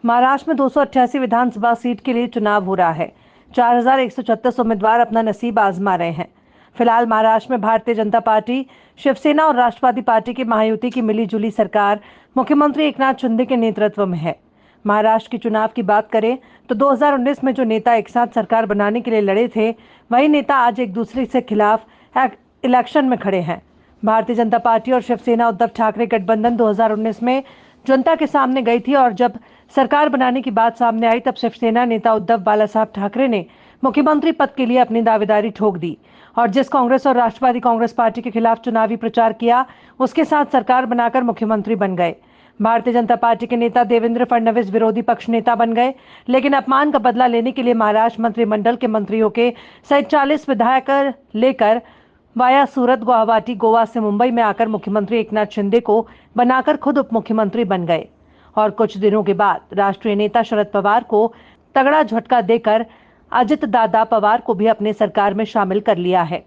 महाराष्ट्र में 288 विधानसभा सीट के लिए चुनाव हो रहा है। 4136 उम्मीदवार अपना नसीब आजमा रहे हैं। फिलहाल महाराष्ट्र में भारतीय जनता पार्टी, शिवसेना और राष्ट्रवादी पार्टी की महायुति की मिलीजुली सरकार मुख्यमंत्री एकनाथ शिंदे के नेतृत्व में है। महाराष्ट्र के चुनाव की बात करें तो 2019 में जो नेता एक साथ सरकार बनाने के लिए लड़े थे, वही नेता आज एक दूसरे से खिलाफ इलेक्शन में खड़े हैं। भारतीय जनता पार्टी और शिवसेना उद्धव ठाकरे गठबंधन 2019 में जनता के सामने गई थी और जब सरकार बनाने की बात सामने आई तब शिवसेना नेता उद्धव बालासाहब ठाकरे ने मुख्यमंत्री पद के लिए अपनी दावेदारी ठोक दी और जिस कांग्रेस और राष्ट्रवादी कांग्रेस पार्टी के खिलाफ चुनावी प्रचार किया, उसके साथ सरकार बनाकर मुख्यमंत्री बन गए। भारतीय जनता पार्टी के नेता देवेंद्र फडणवीस विरोधी पक्ष नेता बन गए, लेकिन अपमान का बदला लेने के लिए महाराष्ट्र मंत्रिमंडल के मंत्रियों के 40 विधायक लेकर वाया सूरत, गुवाहाटी, गोवा से मुंबई में आकर मुख्यमंत्री एकनाथ शिंदे को बनाकर खुद उप मुख्यमंत्री बन गए और कुछ दिनों के बाद राष्ट्रीय नेता शरद पवार को तगड़ा झटका देकर अजित दादा पवार को भी अपने सरकार में शामिल कर लिया है।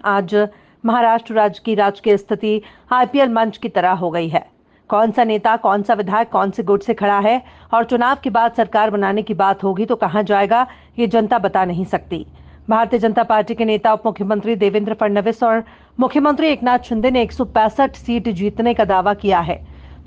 आज महाराष्ट्र राज्य की राजकीय स्थिति आईपीएल मंच की तरह हो गई है। कौन सा नेता, कौन सा विधायक, कौन से गुट से खड़ा है और चुनाव के बाद सरकार बनाने की बात होगी तो कहां जाएगा, ये जनता बता नहीं सकती। भारतीय जनता पार्टी के नेता उप मुख्यमंत्री देवेंद्र फडणवीस और मुख्यमंत्री एकनाथ शिंदे ने 165 सीट जीतने का दावा किया है,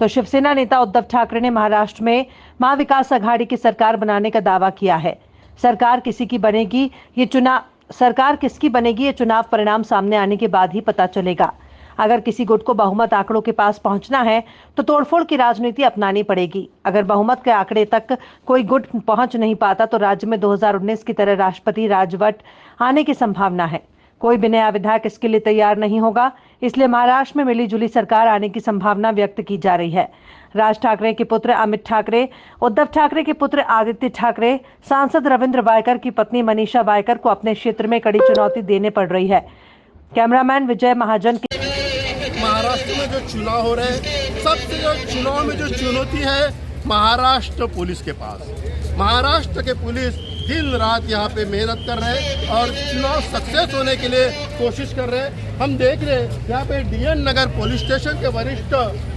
तो शिवसेना नेता उद्धव ठाकरे ने महाराष्ट्र में महाविकास आघाड़ी की सरकार बनाने का दावा किया है। सरकार किसकी बनेगी ये चुनाव परिणाम सामने आने के बाद ही पता चलेगा। अगर किसी गुट को बहुमत आंकड़ों के पास पहुंचना है तो तोड़फोड़ की राजनीति अपनानी पड़ेगी। अगर बहुमत के आंकड़े तक कोई गुट पहुंच नहीं पाता तो राज्य में 2019 की तरह राष्ट्रपति राजवट आने की संभावना है। कोई भी नया विधायक इसके लिए तैयार नहीं होगा, इसलिए महाराष्ट्र में मिलीजुली सरकार आने की संभावना व्यक्त की जा रही है। राज ठाकरे के पुत्र अमित ठाकरे, उद्धव ठाकरे के पुत्र आदित्य ठाकरे, सांसद रविंद्र वायकर की पत्नी मनीषा वायकर को अपने क्षेत्र में कड़ी चुनौती देने पड़ रही है। कैमरामैन विजय महाजन की महाराष्ट्र में जो चुनाव हो रहे हैं, सबसे जो चुनाव में जो चुनौती है महाराष्ट्र पुलिस के पास। महाराष्ट्र के पुलिस दिन रात यहाँ पे मेहनत कर रहे हैं और चुनाव सक्सेस होने के लिए कोशिश कर रहे हैं। हम देख रहे हैं यहाँ पे डीएन नगर पुलिस स्टेशन के वरिष्ठ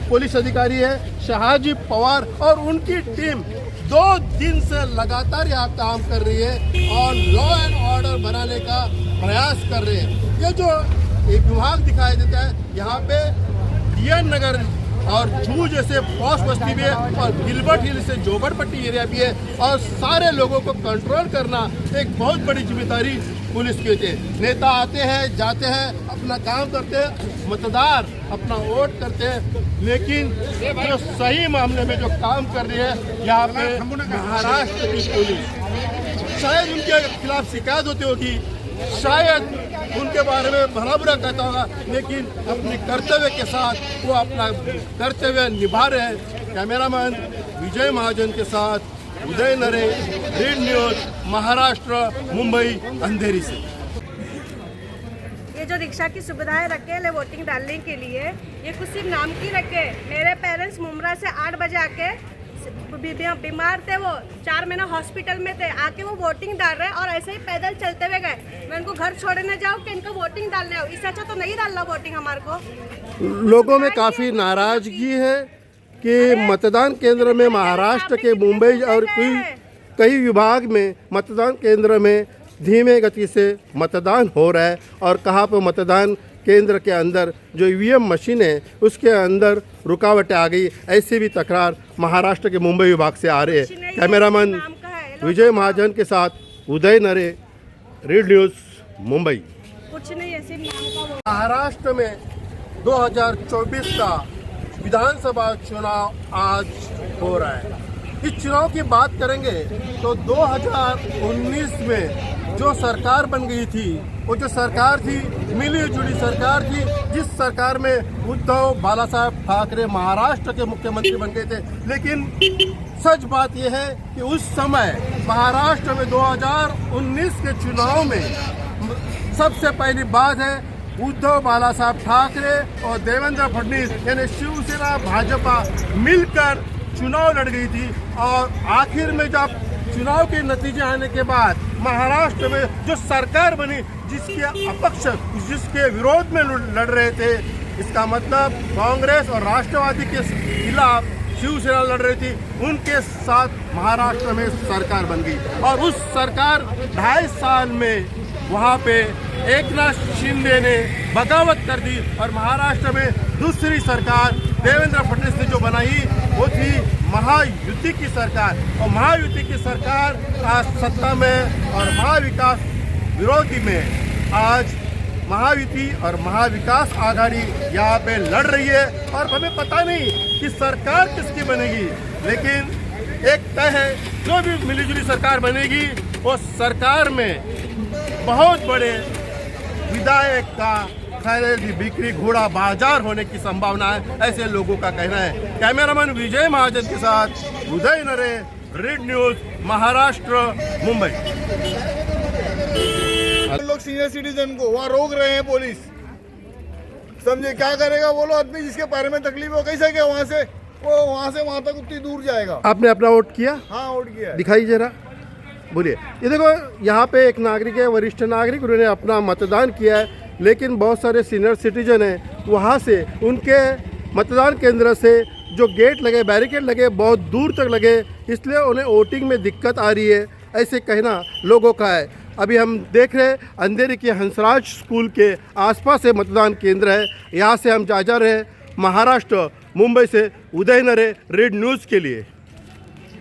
पुलिस अधिकारी है शहाजी पवार और उनकी टीम 2 दिन से लगातार यहाँ काम कर रही है और लॉ एंड ऑर्डर बनाने का प्रयास कर रहे हैं। ये जो एक विभाग दिखाई देता है, यहाँ पे डीएन नगर और जू जैसे पॉश बस्ती भी है और गिलबर्ट हिल से जोगड़पट्टी एरिया भी है और सारे लोगों को कंट्रोल करना एक बहुत बड़ी जिम्मेदारी पुलिस की होती है। नेता आते हैं, जाते हैं, अपना काम करते हैं, मतदार अपना वोट करते हैं, लेकिन जो सही मामले में जो काम कर रही है यहाँ पे महाराष्ट्र की पुलिस, शायद उनके खिलाफ शिकायत होती होगी, शायद उनके बारे में भला बुरा कहता होगा, लेकिन अपने कर्तव्य के साथ वो अपना कर्तव्य निभा रहे हैं। कैमरामैन विजय महाजन के साथ उदय नरे, रीड न्यूज, महाराष्ट्र, मुंबई, अंधेरी से। ये जो रिक्शा की सुविधाएं रखे ले वोटिंग डालने के लिए, ये कुछ सिर्फ नाम की रखे। मेरे पेरेंट्स मुमरा से 8 बजे आके बीमार थे, वो 4 महीना हॉस्पिटल में थे, आके वो वोटिंग डाल रहे हैं और ऐसे ही पैदल चलते हुए गए। मैं इनको घर छोड़ने जाऊँ कि इनको वोटिंग डालने आओ, इससे अच्छा तो नहीं डालना वोटिंग हमारे को। लोगों में काफ़ी नाराजगी है कि मतदान केंद्र में महाराष्ट्र के मुंबई और कई विभाग में मतदान केंद्र में धीमे गति से मतदान हो रहा है और कहाँ पर मतदान केंद्र के अंदर जो ईवीएम मशीन है उसके अंदर रुकावटें आ गई। ऐसी भी तकरार महाराष्ट्र के मुंबई विभाग से आ रही है। कैमरामैन विजय महाजन के साथ उदय नरे, रीड न्यूज, मुंबई। कुछ नहीं है, महाराष्ट्र में 2024 का विधानसभा चुनाव आज हो रहा है। इस चुनाव की बात करेंगे तो 2019 में जो सरकार बन गई थी, वो जो सरकार थी मिली जुली सरकार थी, जिस सरकार में उद्धव बालासाहब ठाकरे महाराष्ट्र के मुख्यमंत्री बन गए थे। लेकिन सच बात यह है कि उस समय महाराष्ट्र में 2019 के चुनाव में सबसे पहली बात है उद्धव बालासाहब ठाकरे और देवेंद्र फडणवीस यानी शिवसेना भाजपा मिलकर चुनाव लड़ गई थी और आखिर में जब चुनाव के नतीजे आने के बाद महाराष्ट्र में जो सरकार बनी, जिसके अपक्ष, जिसके विरोध में लड़ रहे थे, इसका मतलब कांग्रेस और राष्ट्रवादी के खिलाफ शिवसेना लड़ रही थी, उनके साथ महाराष्ट्र में सरकार बन गई और उस सरकार 2.5 साल में वहाँ पे एकनाथ शिंदे ने बगावत कर दी और महाराष्ट्र में दूसरी सरकार देवेंद्र फडणवीस ने जो बनाई वो थी महायुति की सरकार। और महायुति की सरकार आज सत्ता में और महाविकास विरोधी में आज महायुति और महाविकास आघाड़ी यहाँ पे लड़ रही है और हमें पता नहीं कि सरकार किसकी बनेगी, लेकिन एक तय है जो भी मिलीजुली सरकार बनेगी वो सरकार में बहुत बड़े विधायक का खरीदी बिक्री घोड़ा बाजार होने की संभावना है, ऐसे लोगों का कहना है। कैमरामैन विजय महाजन के साथ उदय नरे, रीड न्यूज, महाराष्ट्र, मुंबई। लोग सीनियर सिटीजन को वहाँ रोक रहे हैं पुलिस, समझे क्या करेगा वो लोग? आदमी जिसके पैर में तकलीफ हो कैसे क्या वहाँ से वहाँ तक उतनी दूर जाएगा। आपने अपना वोट किया? हाँ वोट किया। दिखाई जरा, बोलिए। ये देखो यहाँ पे एक नागरिक है, वरिष्ठ नागरिक, उन्होंने अपना मतदान किया है, लेकिन बहुत सारे सीनियर सिटीजन हैं वहाँ से उनके मतदान केंद्र से जो गेट लगे, बैरिकेड लगे, बहुत दूर तक लगे, इसलिए उन्हें वोटिंग में दिक्कत आ रही है, ऐसे कहना लोगों का है। अभी हम देख रहे हैं अंधेरी के हंसराज स्कूल के आसपास से मतदान केंद्र है, यहाँ से हम जा रहे हैं महाराष्ट्र, मुंबई से उदय नरे, रीड न्यूज़ के लिए।